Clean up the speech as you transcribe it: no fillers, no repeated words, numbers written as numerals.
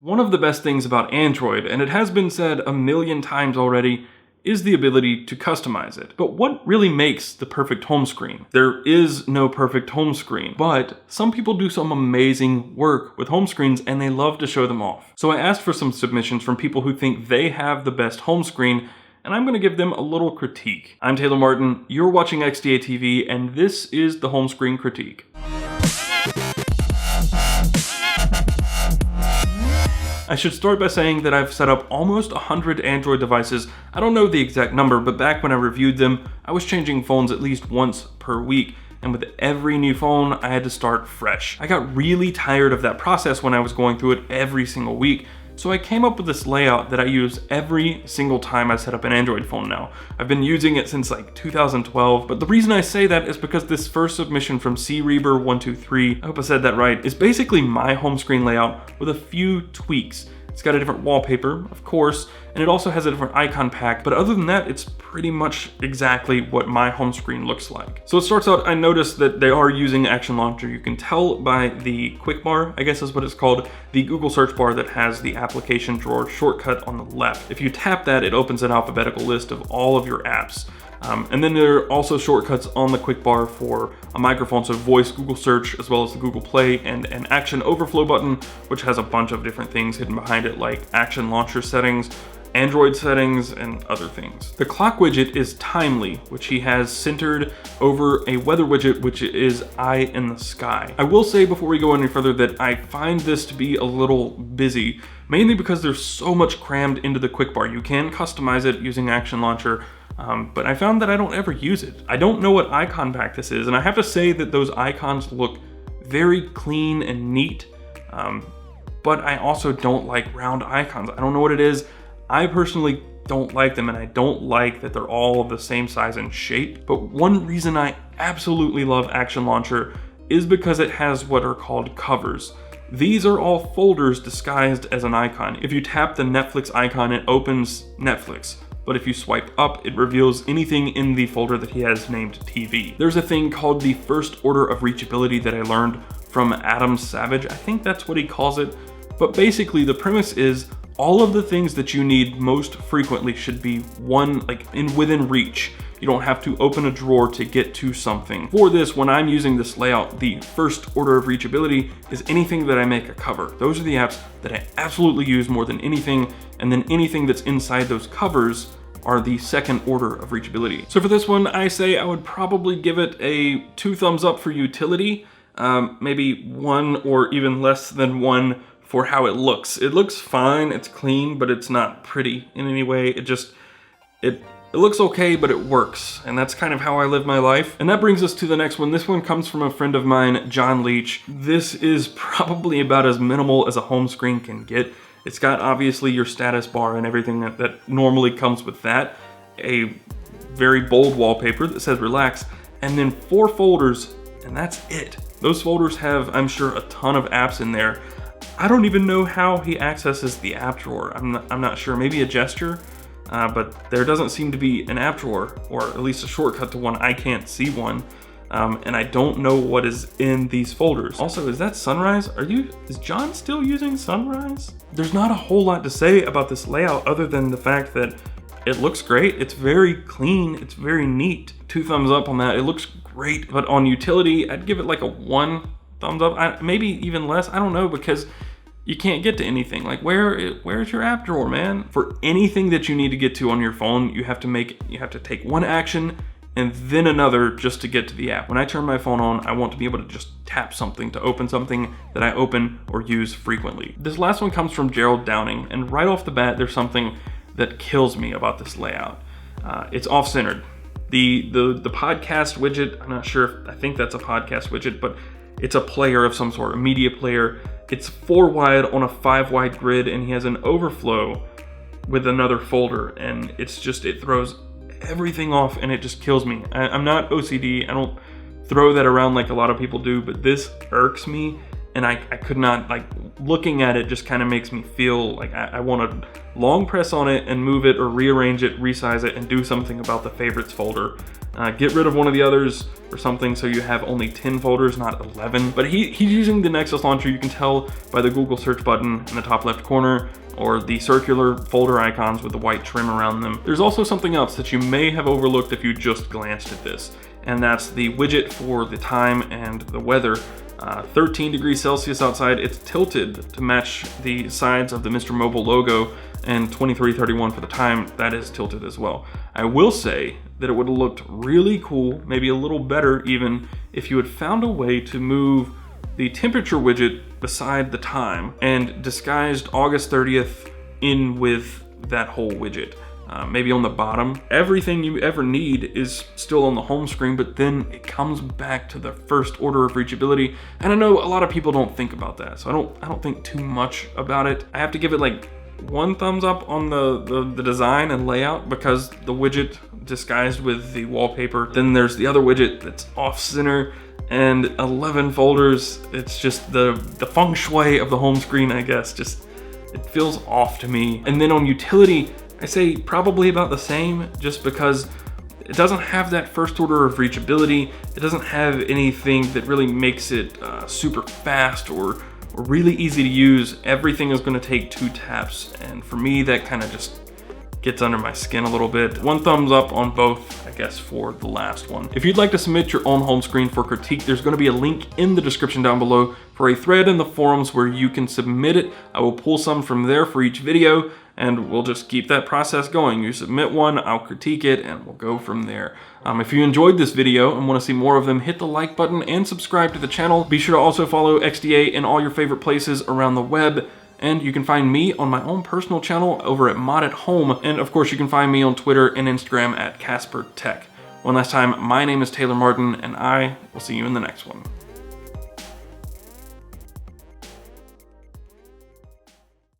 One of the best things about Android, and it has been said a million times already, is the ability to customize it. But what really makes the perfect home screen? There is no perfect home screen, but some people do some amazing work with home screens and they love to show them off. So I asked for some submissions from people who think they have the best home screen, and I'm gonna give them a little critique. I'm Taylor Martin, you're watching XDA TV, and this is the Homescreen Critique. I should start by saying that I've set up almost 100 Android devices. I don't know the exact number, but back when I reviewed them, I was changing phones at least once per week. And with every new phone, I had to start fresh. I got really tired of that process when I was going through it every single week. So I came up with this layout that I use every single time I set up an Android phone now. I've been using it since like 2012, but the reason I say that is because this first submission from CReaber123, I hope I said that right, is basically my home screen layout with a few tweaks. It's got a different wallpaper, of course, and it also has a different icon pack, but other than that, it's pretty much exactly what my home screen looks like. So it starts out, I noticed that they are using Action Launcher. You can tell by the quick bar, I guess is what it's called, the Google search bar that has the application drawer shortcut on the left. If you tap that, it opens an alphabetical list of all of your apps. And then there are also shortcuts on the quick bar for a microphone, so voice, Google search, as well as the Google Play, and an action overflow button, which has a bunch of different things hidden behind it, like action launcher settings, Android settings, and other things. The clock widget is timely, which he has centered over a weather widget, which is eye in the sky. I will say before we go any further that I find this to be a little busy, mainly because there's so much crammed into the quick bar. You can customize it using Action Launcher, but I found that I don't ever use it. I don't know what icon pack this is, and I have to say that those icons look very clean and neat, but I also don't like round icons. I don't know what it is. I personally don't like them, and I don't like that they're all of the same size and shape. But one reason I absolutely love Action Launcher is because it has what are called covers. These are all folders disguised as an icon. If you tap the Netflix icon, it opens Netflix. But if you swipe up, it reveals anything in the folder that he has named TV. There's a thing called the first order of reachability that I learned from Adam Savage. I think that's what he calls it. But basically the premise is all of the things that you need most frequently should be within reach. You don't have to open a drawer to get to something. For this, when I'm using this layout, the first order of reachability is anything that I make a cover. Those are the apps that I absolutely use more than anything, and then anything that's inside those covers are the second order of reachability. So for this one, I say I would probably give it a 2 thumbs up for utility, maybe 1 or even less than 1 for how it looks. It looks fine, it's clean, but it's not pretty in any way. It looks okay, but it works, and that's kind of how I live my life. And that brings us to the next one. This one comes from a friend of mine, John Leach. This is probably about as minimal as a home screen can get. It's got obviously your status bar and everything that normally comes with that, a very bold wallpaper that says relax, and then 4 folders, and that's it. Those folders have, I'm sure, a ton of apps in there. I don't even know how he accesses the app drawer. I'm not sure, maybe a gesture, but there doesn't seem to be an app drawer, or at least a shortcut to one. I can't see one, and I don't know what is in these folders. Also, is that Sunrise? Is John still using Sunrise? There's not a whole lot to say about this layout other than the fact that it looks great. It's very clean, it's very neat. 2 thumbs up on that, it looks great. But on utility, I'd give it like a 1 thumbs up, maybe even less, I don't know, because you can't get to anything. Like where's your app drawer, man? For anything that you need to get to on your phone, you have to take one action and then another just to get to the app. When I turn my phone on, I want to be able to just tap something to open something that I open or use frequently. This last one comes from Gerald Downing, and right off the bat, there's something that kills me about this layout. It's off-centered. The podcast widget, I'm not sure, I think that's a podcast widget, but it's a player of some sort, a media player. It's 4 wide on a 5 wide grid, and he has an overflow with another folder, and it throws everything off, and it just kills me. I'm not OCD, I don't throw that around like a lot of people do, but this irks me, and I could not, like, looking at it just kind of makes me feel like I want to long press on it and move it or rearrange it, resize it, and do something about the favorites folder. Get rid of one of the others or something so you have only 10 folders, not 11. But he's using the Nexus launcher. You can tell by the Google search button in the top left corner, or the circular folder icons with the white trim around them. There's also something else that you may have overlooked if you just glanced at this, and that's the widget for the time and the weather. 13 degrees Celsius outside. It's tilted to match the sides of the Mr. Mobile logo, and 23:31 for the time. That is tilted as well. I will say that it would have looked really cool, maybe a little better even, if you had found a way to move the temperature widget beside the time and disguised August 30th in with that whole widget. Maybe on the bottom. Everything you ever need is still on the home screen, but then it comes back to the first order of reachability. And I know a lot of people don't think about that, so I don't think too much about it. I have to give it like 1 thumbs up on the design and layout, because the widget disguised with the wallpaper. Then there's the other widget that's off center, and 11 folders. It's just the feng shui of the home screen, I guess. Just, it feels off to me. And then on utility, I say probably about the same, just because it doesn't have that first order of reachability. It doesn't have anything that really makes it super fast or really easy to use. Everything is going to take 2 taps, and for me that kind of just gets under my skin a little bit. 1 thumbs up on both, I guess, for the last one. If you'd like to submit your own home screen for critique, there's going to be a link in the description down below for a thread in the forums where you can submit it. I will pull some from there for each video, and we'll just keep that process going. You submit one, I'll critique it, and we'll go from there. If you enjoyed this video and want to see more of them, hit the like button and subscribe to the channel. Be sure to also follow XDA in all your favorite places around the web. And you can find me on my own personal channel over at Mod at Home. And of course, you can find me on Twitter and Instagram at Casper Tech. One last time, my name is Taylor Martin, and I will see you in the next one.